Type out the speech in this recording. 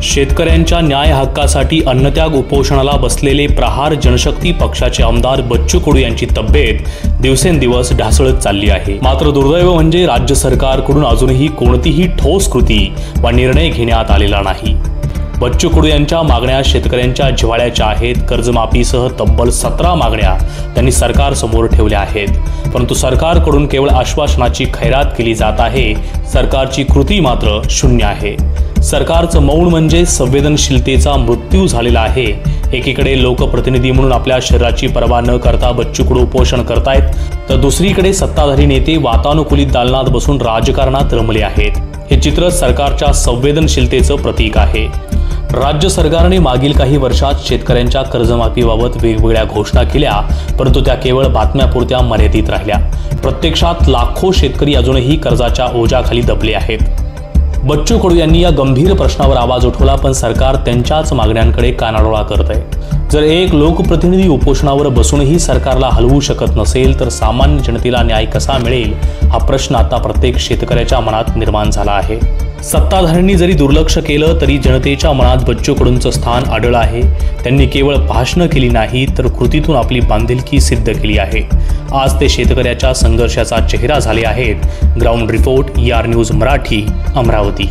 शेतकऱ्यांच्या न्याय हक्कासाठी अन्नत्याग उपोषणाला बसलेले प्रहार जनशक्ती पक्षाचे आमदार बच्चू कडू यांची तब्येत दिवसेंदिवस ढासळत चालली आहे। मात्र दुर्दैव म्हणजे राज्य सरकारकडून अजूनही कोणतीही ठोस कृती वा निर्णय घेण्यात आलेला नाही। बच्चू कडू यांच्या मागण्या शेतकऱ्यांच्या जिव्हाळ्याच्या आहेत। कर्जमाफीसह तब्बल 17 मागण्या त्यांनी सरकार समोर ठेवल्या आहेत, परंतु सरकारकडून केवळ आश्वासनाची खैरात केली जात आहे। सरकारची कृती मात्र शून्य आहे। सरकारचं मौन म्हणजे संवेदनशीलतेचा मृत्यू झालेला आहे। एकीकडे लोकप्रतिनिधी म्हणून आपल्या शरीराची पर्वा न करता बच्चू कडू उपोषण करतायत, तर दुसरीकडे सत्ताधारी नेते वातानुकूलित दालनात बसून राजकारणात रमले आहेत। हे चित्र सरकारच्या संवेदनशीलतेचं प्रतीक आहे। राज्य सरकारने मागील काही वर्षात शेतकऱ्यांच्या कर्जमाफीबाबत वेगवेगळ्या घोषणा केल्या, परंतु त्या केवळ बातम्यापुरत्या मर्यादित राहिल्या। प्रत्यक्षात लाखो शेतकरी अजूनही कर्जाच्या ओझ्याखाली दबले आहेत। बच्चू कडू यांनी या गंभीर प्रश्नावर आवाज उठवला, पण सरकार त्यांच्याच मागण्यांकडे कानाडोळा करत आहे। जर एक लोकप्रतिनिधी उपोषणावर बसूनही सरकारला हलवू शकत नसेल, तर सामान्य जनतेला न्याय कसा मिळेल हा प्रश्न आता प्रत्येक शेतकऱ्याच्या मनात निर्माण झाला आहे। सत्ताधाऱ्यांनी जरी दुर्लक्ष केलं तरी जनतेच्या मनात बच्चू कडूंचं स्थान अढळ आहे। त्यांनी केवळ भाषणं केली नाही, तर कृतीतून आपली बांधिलकी सिद्ध केली आहे। आज ते शेतकऱ्याच्या संघर्षाचा चेहरा झाले आहेत। Ground report ER news Marathi, Amravati.